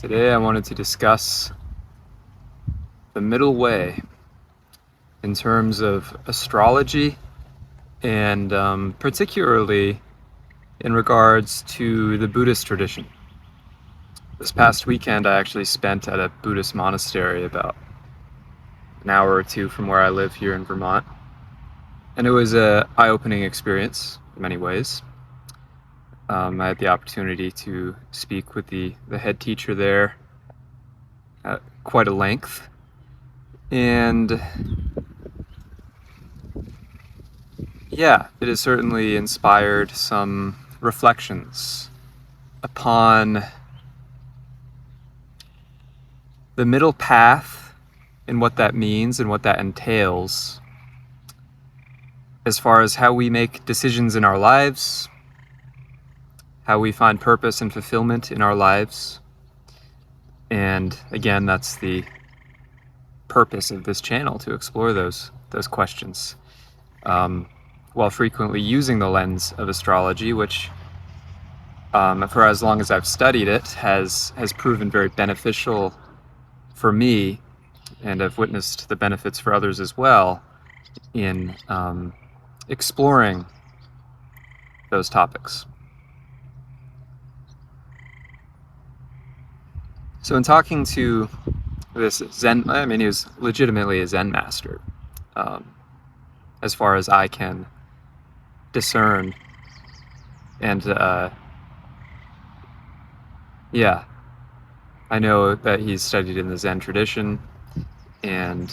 Today I wanted to discuss the middle way in terms of astrology and particularly in regards to the Buddhist tradition. This past weekend I actually spent at a Buddhist monastery about an hour or two from where I live here in Vermont, and it was an eye-opening experience in many ways. I had the opportunity to speak with the head teacher there at quite a length, and yeah, it has certainly inspired some reflections upon the middle path and what that means and what that entails as far as how we make decisions in our lives, how we find purpose and fulfillment in our lives. And again, that's the purpose of this channel, to explore those questions, while frequently using the lens of astrology, which for as long as I've studied it has proven very beneficial for me, and I've witnessed the benefits for others as well in exploring those topics. So in talking to this Zen, I mean, he was legitimately a Zen master, as far as I can discern. And yeah, I know that he's studied in the Zen tradition, and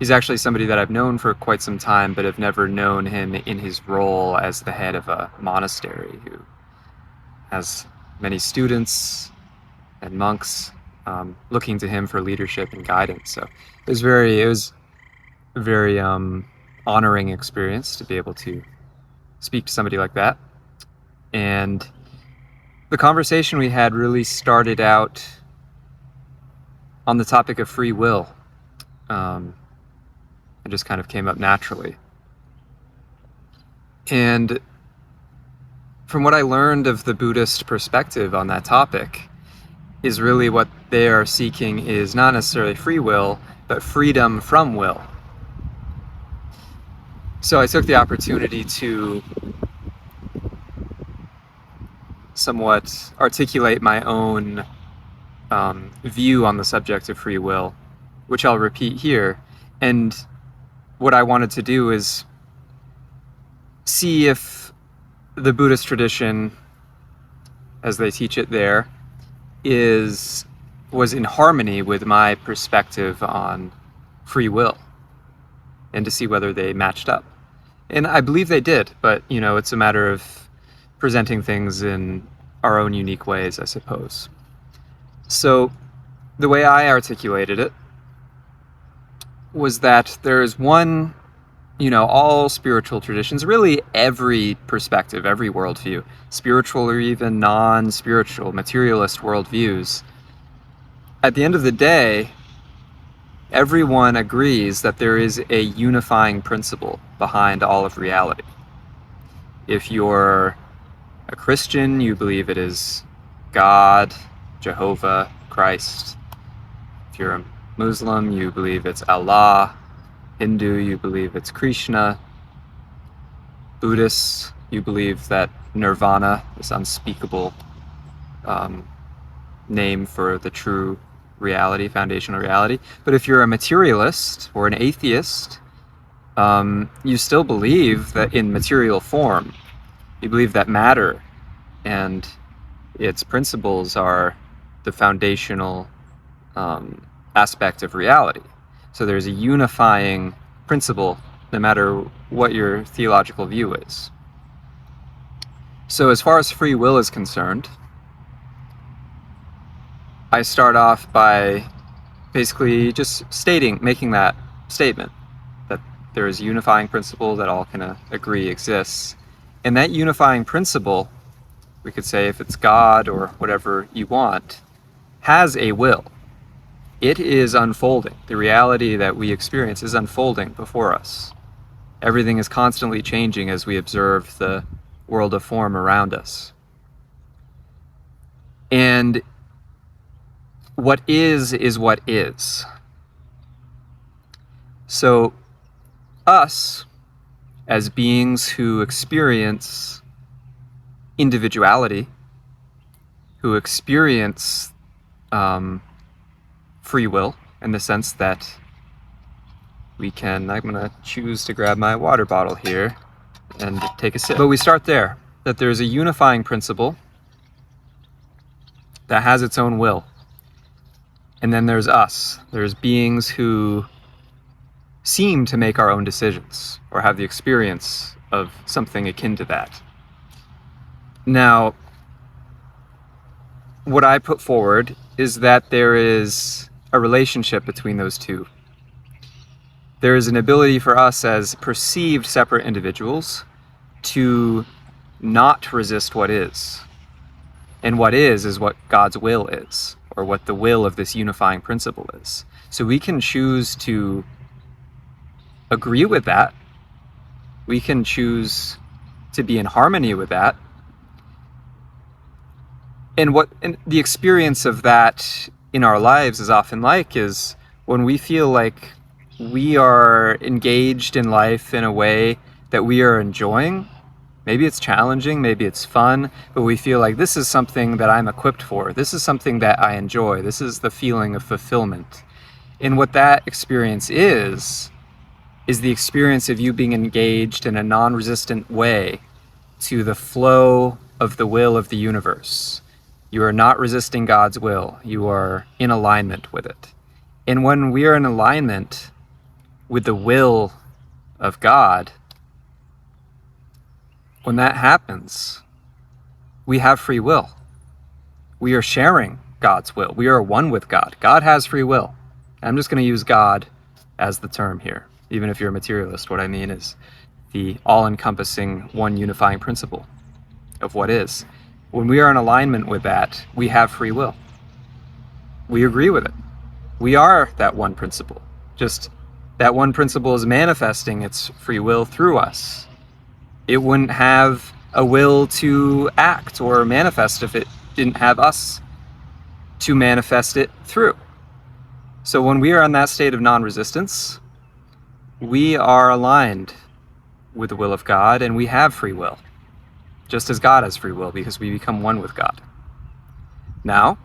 he's actually somebody that I've known for quite some time, but have never known him in his role as the head of a monastery who has many students and monks looking to him for leadership and guidance. So it was a very honoring experience to be able to speak to somebody like that. And the conversation we had really started out on the topic of free will. It just kind of came up naturally. And from what I learned of the Buddhist perspective on that topic, is really what they are seeking is not necessarily free will, but freedom from will. So I took the opportunity to somewhat articulate my own view on the subject of free will, which I'll repeat here. And what I wanted to do is see if the Buddhist tradition, as they teach it there, was in harmony with my perspective on free will, and to see whether they matched up. And I believe they did, but it's a matter of presenting things in our own unique ways, I suppose. So the way I articulated it was that there is one, all spiritual traditions, really every perspective, every worldview, spiritual or even non-spiritual, materialist worldviews, at the end of the day, everyone agrees that there is a unifying principle behind all of reality. If you're a Christian, you believe it is God, Jehovah, Christ. If you're a Muslim, you believe it's Allah. Hindu, you believe it's Krishna. Buddhist, you believe that nirvana, this unspeakable name for the true reality, foundational reality. But if you're a materialist or an atheist, you still believe that in material form. You believe that matter and its principles are the foundational aspect of reality. So there's a unifying principle no matter what your theological view is. So as far as free will is concerned, I start off by basically just making that statement, that there is a unifying principle that all can agree exists. And that unifying principle, we could say, if it's God or whatever you want, has a will. It is unfolding. The reality that we experience is unfolding before us. Everything is constantly changing as we observe the world of form around us. And what is what is. So us, as beings who experience individuality, who experience free will, in the sense that I'm going to choose to grab my water bottle here and take a sip. But we start there, that there's a unifying principle that has its own will. And then there's us. There's beings who seem to make our own decisions or have the experience of something akin to that. Now, what I put forward is that there is a relationship between those two. There is an ability for us as perceived separate individuals to not resist what is. And what is what God's will is, or what the will of this unifying principle is. So we can choose to agree with that. We can choose to be in harmony with that. And the experience of that in our lives is often like is when we feel like we are engaged in life in a way that we are enjoying. Maybe it's challenging, maybe it's fun, but we feel like this is something that I'm equipped for. This is something that I enjoy. This is the feeling of fulfillment. And what that experience is the experience of you being engaged in a non-resistant way to the flow of the will of the universe. You are not resisting God's will. You are in alignment with it. And when we are in alignment with the will of God, when that happens, we have free will. We are sharing God's will. We are one with God. God has free will. I'm just going to use God as the term here. Even if you're a materialist, what I mean is the all-encompassing, one unifying principle of what is. When we are in alignment with that, we have free will. We agree with it. We are that one principle. Just that one principle is manifesting its free will through us. It wouldn't have a will to act or manifest if it didn't have us to manifest it through. So when we are in that state of non-resistance, we are aligned with the will of God, and we have free will, just as God has free will, because we become one with God. Now,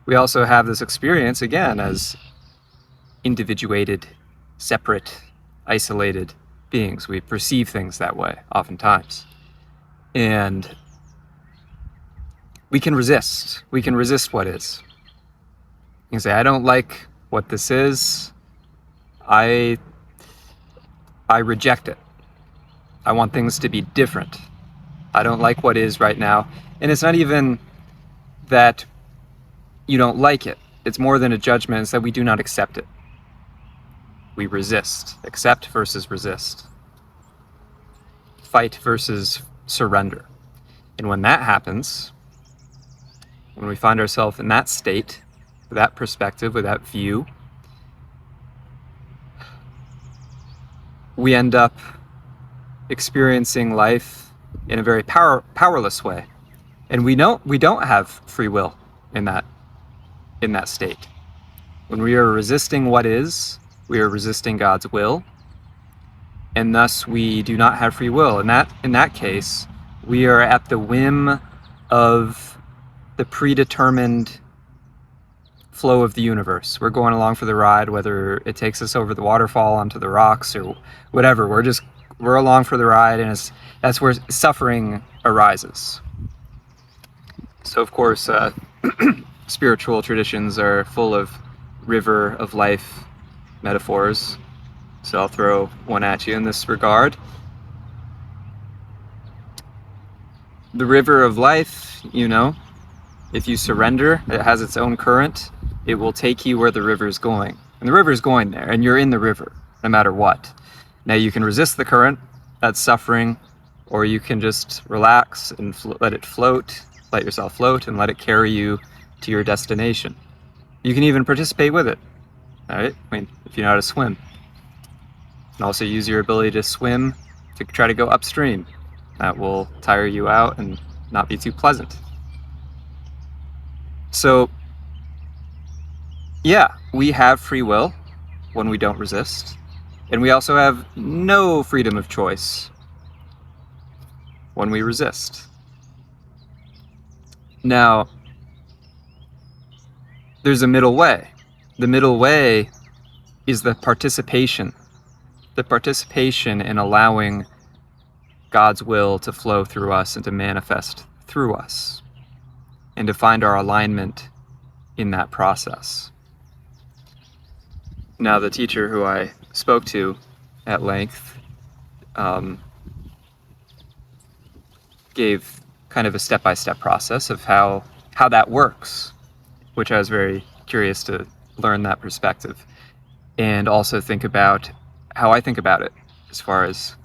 we also have this experience, again, as individuated, separate, isolated beings. We perceive things that way, oftentimes. And we can resist. We can resist what is. You can say, I don't like what this is. I reject it. I want things to be different. I don't like what is right now. And it's not even that you don't like it. It's more than a judgment. It's that we do not accept it. We resist. Accept versus resist. Fight versus surrender. And when that happens, when we find ourselves in that state, with that perspective, with that view, we end up experiencing life in a very powerless way. And we don't have free will in that state. When we are resisting what is, we are resisting God's will, and thus we do not have free will. In that case, we are at the whim of the predetermined flow of the universe. We're going along for the ride, whether it takes us over the waterfall onto the rocks or whatever. We're along for the ride, and that's where suffering arises. So of course, spiritual traditions are full of river of life metaphors. So I'll throw one at you in this regard. The river of life, if you surrender, it has its own current. It will take you where the river is going. And the river is going there, and you're in the river, no matter what. Now you can resist the current, that's suffering, or you can just relax and let it float, let yourself float, and let it carry you to your destination. You can even participate with it, all right? If you know how to swim. You can also use your ability to swim to try to go upstream. That will tire you out and not be too pleasant. So Yeah, we have free will when we don't resist, and we also have no freedom of choice when we resist. Now, there's a middle way. The middle way is the participation in allowing God's will to flow through us and to manifest through us, and to find our alignment in that process. Now, the teacher who I spoke to at length gave kind of a step-by-step process of how that works, which I was very curious to learn that perspective, and also think about how I think about it as far as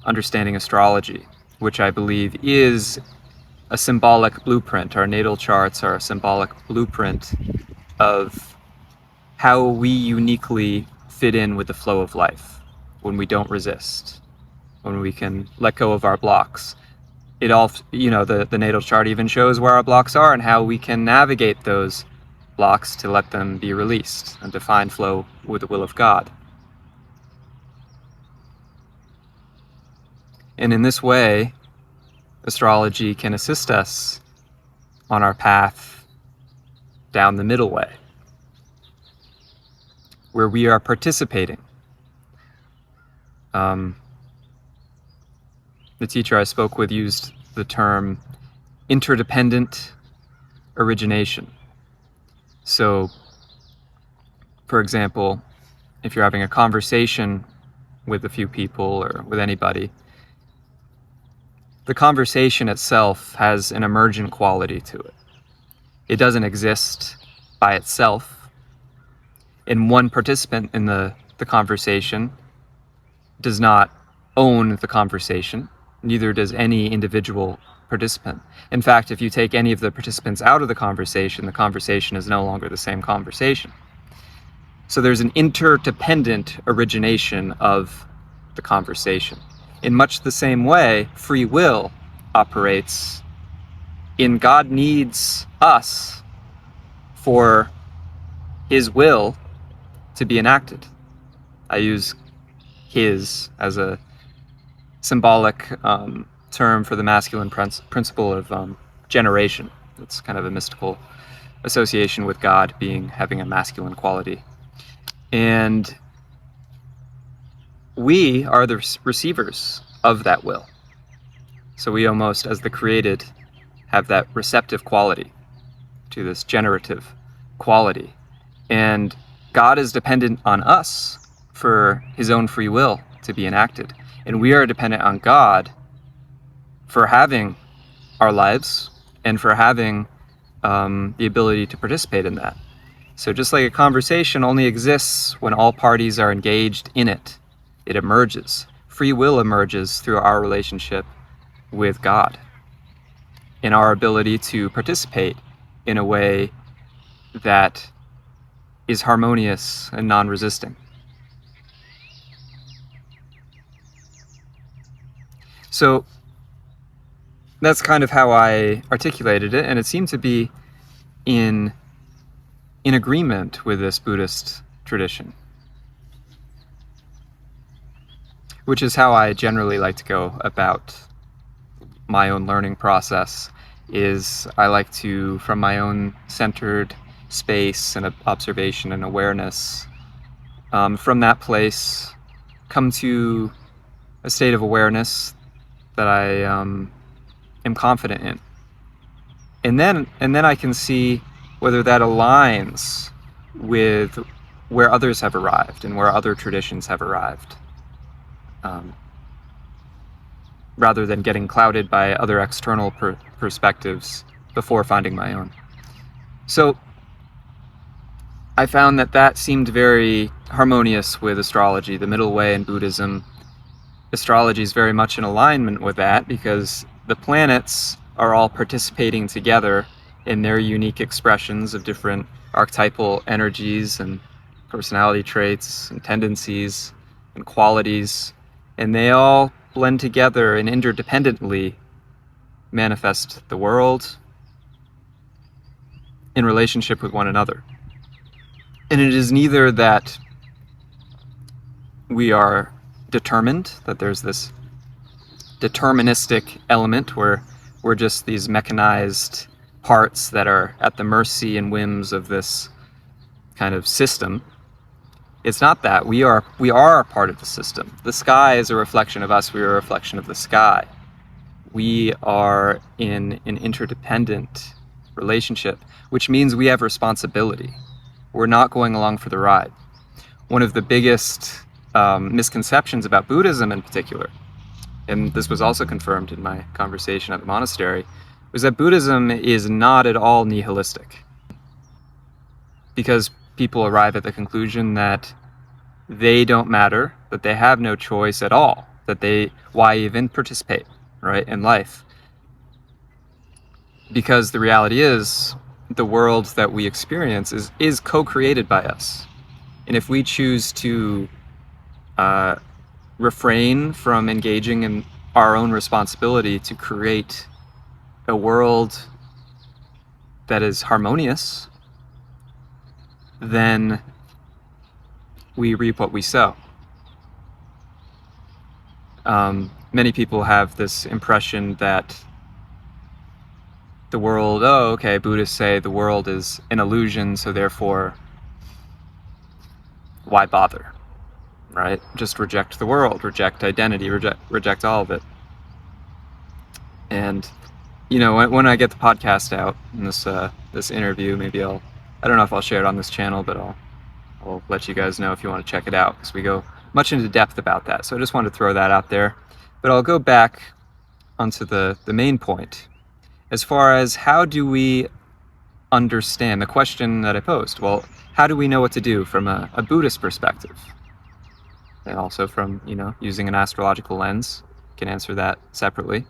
understanding astrology, which I believe is a symbolic blueprint. Our natal charts are a symbolic blueprint of how we uniquely fit in with the flow of life when we don't resist, when we can let go of our blocks. It all, the natal chart even shows where our blocks are and how we can navigate those blocks to let them be released and to find flow with the will of God. And in this way, astrology can assist us on our path down the middle way, where we are participating. The teacher I spoke with used the term interdependent origination. So, for example, if you're having a conversation with a few people or with anybody, the conversation itself has an emergent quality to it. It doesn't exist by itself. And one participant in the conversation does not own the conversation, neither does any individual participant. In fact, if you take any of the participants out of the conversation is no longer the same conversation. So there's an interdependent origination of the conversation. In much the same way, free will operates in God needs us for his will to be enacted. I use his as a symbolic term for the masculine principle of generation. It's kind of a mystical association with God having a masculine quality. And we are the receivers of that will. So we almost, as the created, have that receptive quality to this generative quality. And God is dependent on us for his own free will to be enacted. And we are dependent on God for having our lives and for having the ability to participate in that. So just like a conversation only exists when all parties are engaged in it, it emerges. Free will emerges through our relationship with God, in our ability to participate in a way that is harmonious and non-resisting. So that's kind of how I articulated it, and it seemed to be in agreement with this Buddhist tradition, which is how I generally like to go about my own learning process. Is I like to, from my own centered space and observation and awareness, from that place, come to a state of awareness that I am confident in, and then I can see whether that aligns with where others have arrived and where other traditions have arrived, rather than getting clouded by other external perspectives before finding my own. So I found that seemed very harmonious with astrology, the middle way in Buddhism. Astrology is very much in alignment with that because the planets are all participating together in their unique expressions of different archetypal energies and personality traits and tendencies and qualities, and they all blend together and interdependently manifest the world in relationship with one another. And it is neither that we are determined, that there's this deterministic element where we're just these mechanized parts that are at the mercy and whims of this kind of system. It's not that. We are a part of the system. The sky is a reflection of us. We are a reflection of the sky. We are in an interdependent relationship, which means we have responsibility. We're not going along for the ride. One of the biggest misconceptions about Buddhism in particular, and this was also confirmed in my conversation at the monastery, was that Buddhism is not at all nihilistic. Because people arrive at the conclusion that they don't matter, that they have no choice at all, why even participate, right, in life? Because the reality is, the world that we experience is co-created by us. And if we choose to refrain from engaging in our own responsibility to create a world that is harmonious, then we reap what we sow. Many people have this impression that the world, Buddhists say the world is an illusion, so therefore, why bother, right? Just reject the world, reject identity, reject all of it. And, when I get the podcast out, in this interview, maybe I don't know if I'll share it on this channel, but I'll let you guys know if you want to check it out, because we go much into depth about that. So I just wanted to throw that out there. But I'll go back onto the main point. As far as how do we understand the question that I posed? Well, how do we know what to do from a Buddhist perspective? And also from, using an astrological lens, can answer that separately.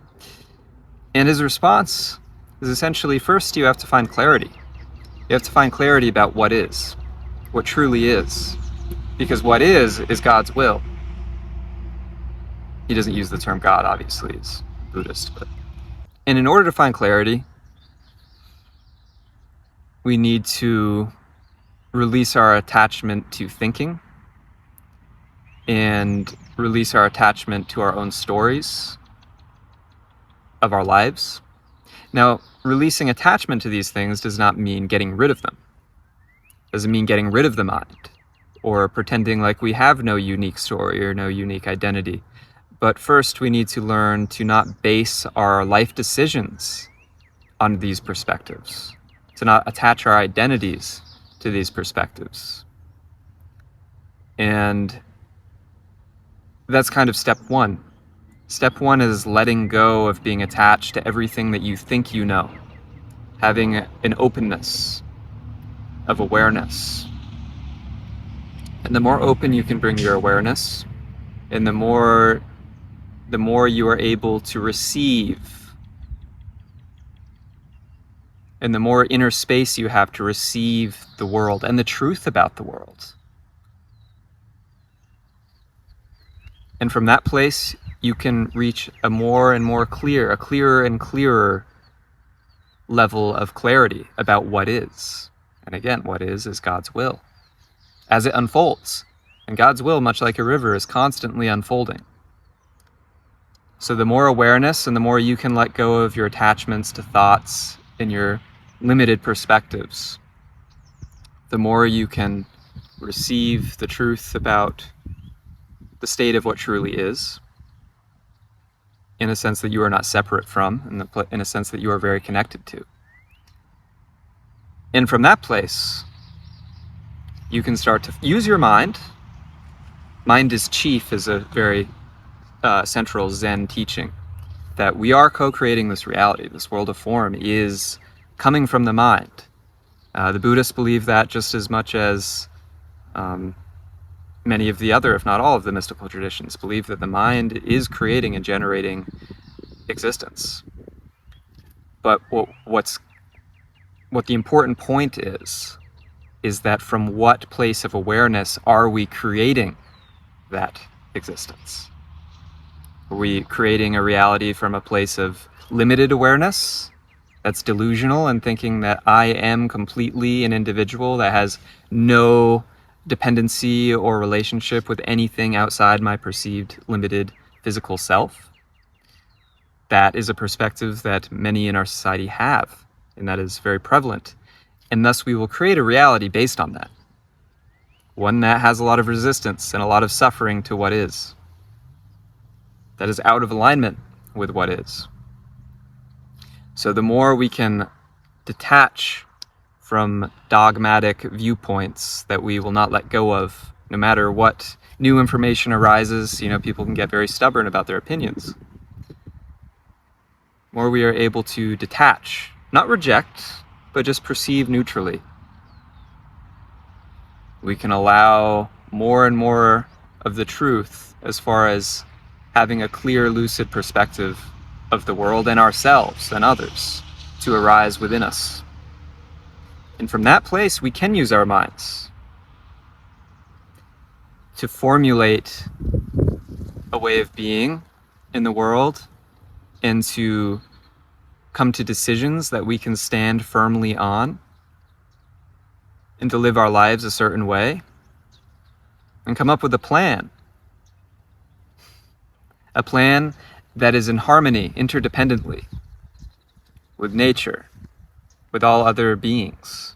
And his response is essentially, first you have to find clarity. You have to find clarity about what truly is. Because what is God's will. He doesn't use the term God, obviously, he's Buddhist. And in order to find clarity, we need to release our attachment to thinking and release our attachment to our own stories of our lives. Now, releasing attachment to these things does not mean getting rid of them. It doesn't mean getting rid of the mind or pretending like we have no unique story or no unique identity. But first, we need to learn to not base our life decisions on these perspectives, to not attach our identities to these perspectives. And that's kind of step one. Step one is letting go of being attached to everything that you think you know, having an openness of awareness. And the more open you can bring your awareness, and the more you are able to receive, and the more inner space you have to receive the world and the truth about the world. And from that place, you can reach a clearer and clearer level of clarity about what is. And again, what is God's will as it unfolds. And God's will, much like a river, is constantly unfolding. So the more awareness and the more you can let go of your attachments to thoughts and your limited perspectives, the more you can receive the truth about the state of what truly is, in a sense that you are not separate from, in a sense that you are very connected to. And from that place, you can start to use your mind. Mind is chief is a very central Zen teaching, that we are co-creating this reality. This world of form is coming from the mind. The Buddhists believe that just as much as many of the other, if not all of the mystical traditions, believe that the mind is creating and generating existence. But what the important point is that from what place of awareness are we creating that existence? Are we creating a reality from a place of limited awareness, that's delusional and thinking that I am completely an individual that has no dependency or relationship with anything outside my perceived limited physical self. That is a perspective that many in our society have, and that is very prevalent. And thus we will create a reality based on that. One that has a lot of resistance and a lot of suffering to what is. That is out of alignment with what is. So the more we can detach from dogmatic viewpoints that we will not let go of, no matter what new information arises, people can get very stubborn about their opinions. The more we are able to detach, not reject, but just perceive neutrally. We can allow more and more of the truth as far as having a clear, lucid perspective of the world and ourselves and others to arise within us. And from that place, we can use our minds to formulate a way of being in the world and to come to decisions that we can stand firmly on and to live our lives a certain way and come up with a plan that is in harmony, interdependently, with nature, with all other beings.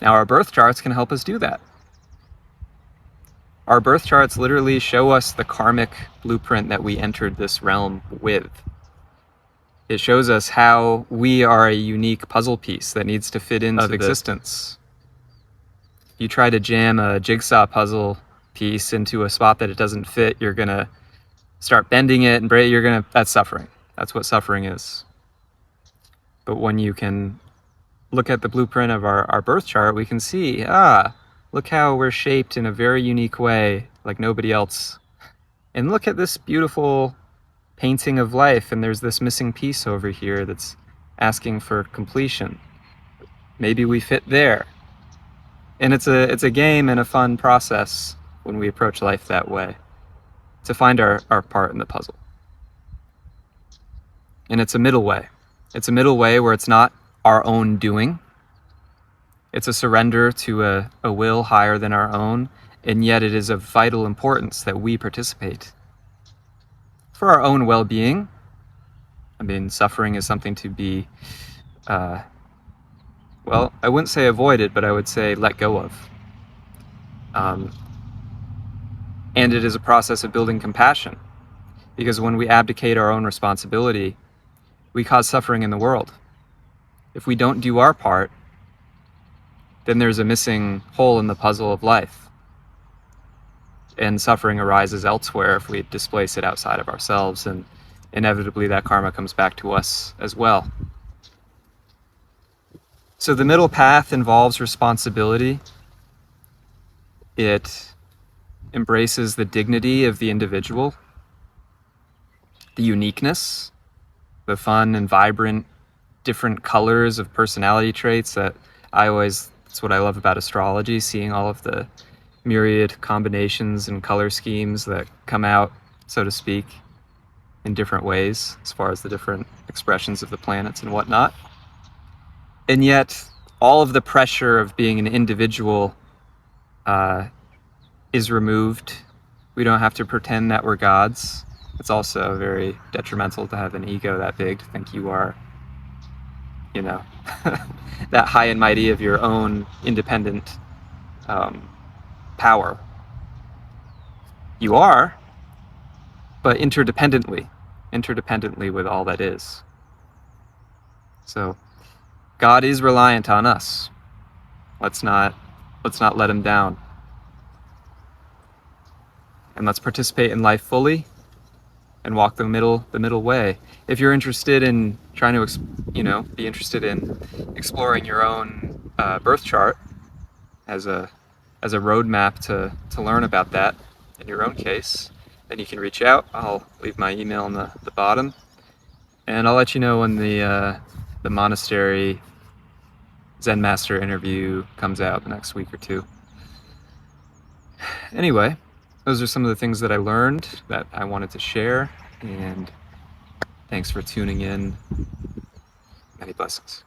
Now, our birth charts can help us do that. Our birth charts literally show us the karmic blueprint that we entered this realm with. It shows us how we are a unique puzzle piece that needs to fit into existence. You try to jam a jigsaw puzzle piece into a spot that it doesn't fit, you're going to start bending it and that's suffering. That's what suffering is. But when you can look at the blueprint of our birth chart, we can see, look how we're shaped in a very unique way, like nobody else. And look at this beautiful painting of life, and there's this missing piece over here that's asking for completion. Maybe we fit there. And it's a game and a fun process when we approach life that way, to find our part in the puzzle. And it's a middle way. It's a middle way where it's not our own doing. It's a surrender to a will higher than our own, and yet it is of vital importance that we participate. For our own well-being. Suffering is something to be, I wouldn't say avoided, but I would say let go of. And it is a process of building compassion, because when we abdicate our own responsibility, we cause suffering in the world. If we don't do our part, then there's a missing hole in the puzzle of life. And suffering arises elsewhere if we displace it outside of ourselves, and inevitably that karma comes back to us as well. So the middle path involves responsibility. It embraces the dignity of the individual, the uniqueness, the fun and vibrant, different colors of personality traits that's what I love about astrology, seeing all of the myriad combinations and color schemes that come out, so to speak, in different ways as far as the different expressions of the planets and whatnot. And yet, all of the pressure of being an individual is removed. We don't have to pretend that we're gods. It's also very detrimental to have an ego that big, to think you are, that high and mighty of your own independent power. You are, but interdependently with all that is. So God is reliant on us. Let's not let him down. And let's participate in life fully and walk the middle way. If you're interested in trying to, be interested in exploring your own birth chart as a roadmap to learn about that in your own case, then you can reach out. I'll leave my email in the bottom, and I'll let you know when the Monastery Zen Master interview comes out the next week or two. Anyway, those are some of the things that I learned that I wanted to share, and thanks for tuning in. Many blessings.